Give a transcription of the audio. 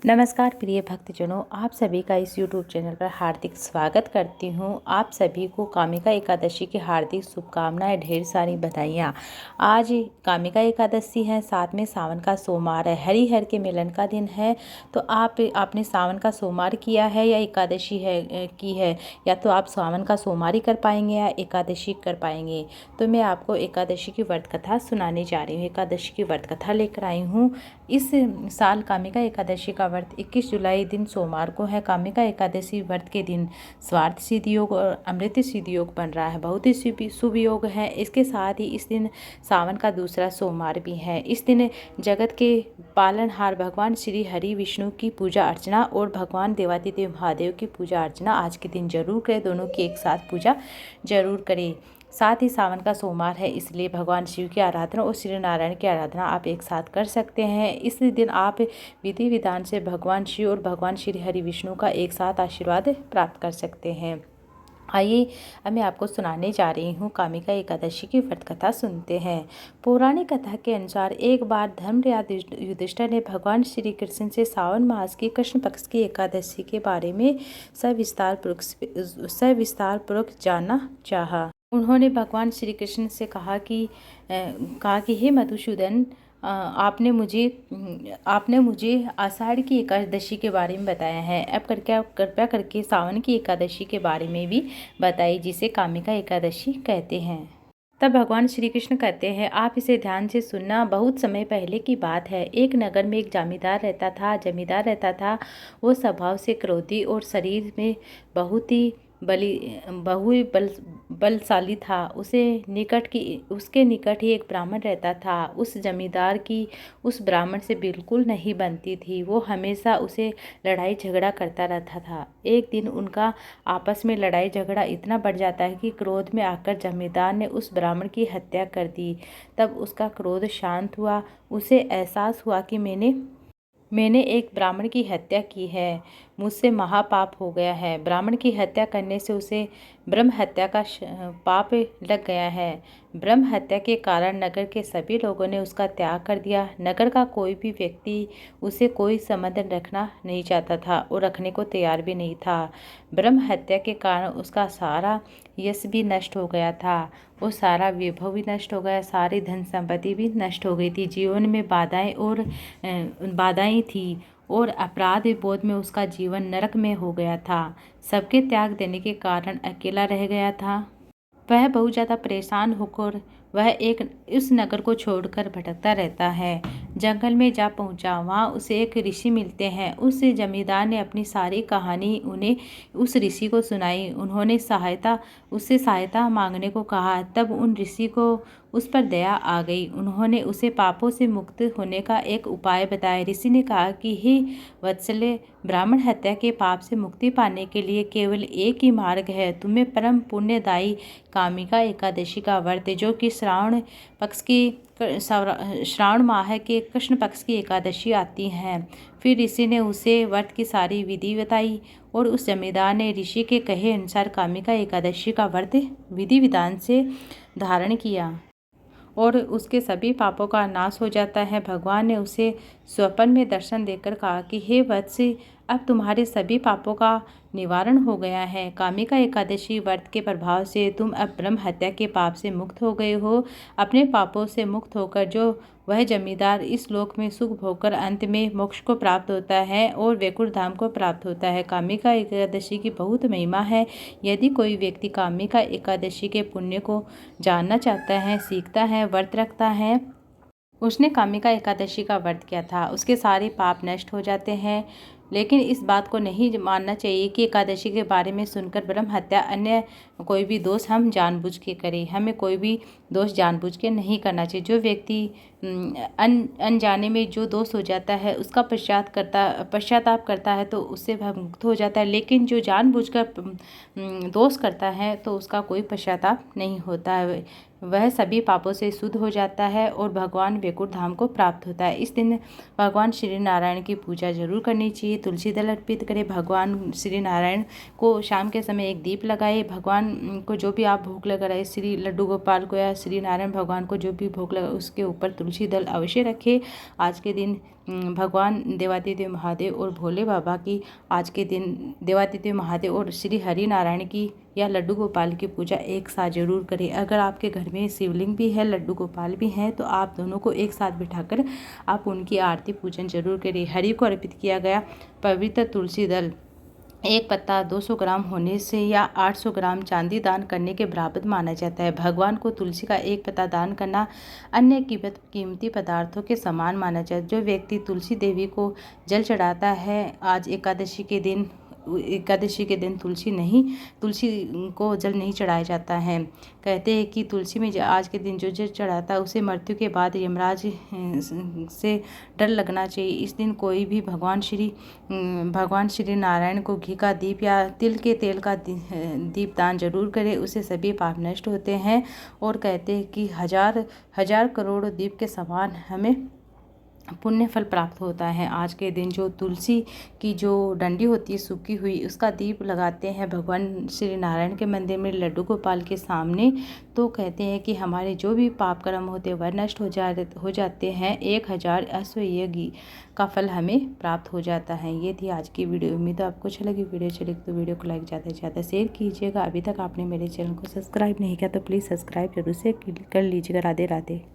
नमस्कार प्रिय भक्तजनों, आप सभी का इस YouTube चैनल पर हार्दिक स्वागत करती हूँ। आप सभी को कामिका एकादशी की हार्दिक शुभकामनाएं, ढेर सारी बधाइयाँ। आज कामिका एकादशी है, साथ में सावन का सोमवार है, हरिहर के मिलन का दिन है। तो आपने सावन का सोमवार किया है या एकादशी की है, या तो आप सावन का सोमवार ही कर पाएंगे या एकादशी कर पाएंगे। तो मैं आपको एकादशी की व्रत कथा सुनाने जा रही हूँ। एकादशी की व्रत कथा लेकर आई हूँ। इस साल कामिका एकादशी का व्रत 21 जुलाई दिन सोमवार को है। कामिका एकादशी व्रत के दिन स्वार्थ सिद्धि योग और अमृत सिद्धि योग बन रहा है, बहुत ही शुभ योग है। इसके साथ ही इस दिन सावन का दूसरा सोमवार भी है। इस दिन जगत के पालनहार भगवान श्री हरि विष्णु की पूजा अर्चना और भगवान देवादिदेव महादेव की पूजा अर्चना आज के दिन जरूर करें। दोनों की एक साथ पूजा जरूर करें। साथ ही सावन का सोमवार है, इसलिए भगवान शिव की आराधना और श्री नारायण की आराधना आप एक साथ कर सकते हैं। इस दिन आप विधि विधान से भगवान शिव और भगवान श्री हरि विष्णु का एक साथ आशीर्वाद प्राप्त कर सकते हैं। आइए अब मैं आपको सुनाने जा रही हूँ कामिका एकादशी की व्रत कथा। सुनते हैं। पौराणिक कथा के अनुसार एक बार धर्मराज युधिष्ठिर ने भगवान श्री कृष्ण से सावन मास की कृष्ण पक्ष की एकादशी के बारे में सविस्तार पूर्वक जानना चाहा। उन्होंने भगवान श्री कृष्ण से कहा कि हे मधुसूदन, आपने मुझे आषाढ़ की एकादशी के बारे में बताया है, अब कृपया करके सावन की एकादशी के बारे में भी बताइए, जिसे कामिका एकादशी कहते हैं। तब भगवान श्री कृष्ण कहते हैं, आप इसे ध्यान से सुनना। बहुत समय पहले की बात है। एक नगर में एक जमींदार रहता था। वो स्वभाव से क्रोधी और शरीर में बहुत ही बलशाली था। उसके निकट ही एक ब्राह्मण रहता था। उस जमींदार की उस ब्राह्मण से बिल्कुल नहीं बनती थी। वो हमेशा उसे लड़ाई झगड़ा करता रहता था। एक दिन उनका आपस में लड़ाई झगड़ा इतना बढ़ जाता है कि क्रोध में आकर जमींदार ने उस ब्राह्मण की हत्या कर दी। तब उसका क्रोध शांत हुआ। उसे एहसास हुआ कि मैंने एक ब्राह्मण की हत्या की है, मुझसे महापाप हो गया है। ब्राह्मण की हत्या करने से उसे ब्रह्म हत्या का पाप लग गया है। ब्रह्म हत्या के कारण नगर के सभी लोगों ने उसका त्याग कर दिया। नगर का कोई भी व्यक्ति उसे कोई संबंध रखना नहीं चाहता था और रखने को तैयार भी नहीं था। ब्रह्म हत्या के कारण उसका सारा यश भी नष्ट हो गया था और सारा वैभव भी नष्ट हो गया, सारी धन संपत्ति भी नष्ट हो गई थी। जीवन में बाधाएं थी और अपराध बोध में उसका जीवन नरक में हो गया था। सबके त्याग देने के कारण अकेला रह गया था। वह बहुत ज़्यादा परेशान होकर वह उस नगर को छोड़कर भटकता रहता है। जंगल में जा पहुंचा। वहां उसे एक ऋषि मिलते हैं। उस जमींदार ने अपनी सारी कहानी उन्हें उस ऋषि को सुनाई। उन्होंने उससे सहायता मांगने को कहा। तब उन ऋषि को उस पर दया आ गई। उन्होंने उसे पापों से मुक्त होने का एक उपाय बताया। ऋषि ने कहा कि हे वत्सले, ब्राह्मण हत्या के पाप से मुक्ति पाने के लिए केवल एक ही मार्ग है। तुम्हें परम पुण्यदायी कामिका एकादशी का व्रत, जो कि श्रावण माह के कृष्ण पक्ष की एकादशी आती है। फिर ऋषि ने उसे व्रत की सारी विधि बताई और उस जमींदार ने ऋषि के कहे अनुसार कामिका एकादशी का व्रत विधि विधान से धारण किया और उसके सभी पापों का नाश हो जाता है। भगवान ने उसे स्वप्न में दर्शन देकर कहा कि हे वत्स, अब तुम्हारे सभी पापों का निवारण हो गया है। कामिका एकादशी व्रत के प्रभाव से तुम अब ब्रह्म हत्या के पाप से मुक्त हो गए हो। अपने पापों से मुक्त होकर वह जमींदार इस लोक में सुख भोगकर अंत में मोक्ष को प्राप्त होता है और वैकुंठ धाम को प्राप्त होता है। कामिका एकादशी की बहुत महिमा है। यदि कोई व्यक्ति कामिका एकादशी के पुण्य को जानना चाहता है, सीखता है, व्रत रखता है, उसने कामिका एकादशी का व्रत किया था, उसके सारे पाप नष्ट हो जाते हैं। लेकिन इस बात को नहीं मानना चाहिए कि एकादशी के बारे में सुनकर ब्रह्म हत्या अन्य कोई भी दोष हम जानबूझ के करें। हमें कोई भी दोष जानबूझ के नहीं करना चाहिए। जो व्यक्ति अनजाने में जो दोष हो जाता है उसका पश्चाताप करता है तो उससे वह मुक्त हो जाता है। लेकिन जो जानबूझकर दोष करता है तो उसका कोई पश्चाताप नहीं होता है। वह सभी पापों से शुद्ध हो जाता है और भगवान वैकुंठ धाम को प्राप्त होता है। इस दिन भगवान श्री नारायण की पूजा जरूर करनी चाहिए। तुलसी दल अर्पित करें। भगवान श्री नारायण को शाम के समय एक दीप लगाए। भगवान को जो भी आप भोग लगा रहे, श्री लड्डू गोपाल को या श्री नारायण भगवान को जो भी भोग लगा, उसके ऊपर तुलसी दल अवश्य रखें। आज के दिन भगवान देवादिदेव महादेव और भोले बाबा की आज के दिन देवादिदेव महादेव और श्री हरि नारायण की या लड्डू गोपाल की पूजा एक साथ जरूर करें। अगर आपके घर में शिवलिंग भी है, लड्डू गोपाल भी हैं, तो आप दोनों को एक साथ बिठाकर आप उनकी आरती पूजन जरूर करें। हरि को अर्पित किया गया पवित्र तुलसी दल एक पत्ता 200 ग्राम होने से या 800 ग्राम चांदी दान करने के बराबर माना जाता है। भगवान को तुलसी का एक पत्ता दान करना अन्य कीमती पदार्थों के समान माना जाता है। जो व्यक्ति तुलसी देवी को जल चढ़ाता है आज एकादशी के दिन तुलसी को जल नहीं चढ़ाया जाता है। कहते हैं कि तुलसी में आज के दिन जो जल चढ़ाता है उसे मृत्यु के बाद यमराज से डर लगना चाहिए। इस दिन कोई भी भगवान श्री नारायण को घी का दीप या तिल के तेल का दीप दान जरूर करे, उससे सभी पाप नष्ट होते हैं। और कहते हैं कि हजार करोड़ दीप के समान हमें पुण्य फल प्राप्त होता है। आज के दिन जो तुलसी की जो डंडी होती है सूखी हुई, उसका दीप लगाते हैं भगवान श्री नारायण के मंदिर में लड्डू गोपाल के सामने, तो कहते हैं कि हमारे जो भी पाप कर्म होते हैं वह नष्ट हो जाते हैं। 1000 अश्वयज्ञ का फल हमें प्राप्त हो जाता है। ये थी आज की वीडियो। उम्मीद है आपको अच्छी लगी। वीडियो अच्छी लगी तो वीडियो को लाइक ज़्यादा से ज़्यादा शेयर कीजिएगा। अभी तक आपने मेरे चैनल को सब्सक्राइब नहीं किया तो प्लीज़ सब्सक्राइब जरूर से कर लीजिएगा। राधे राधे।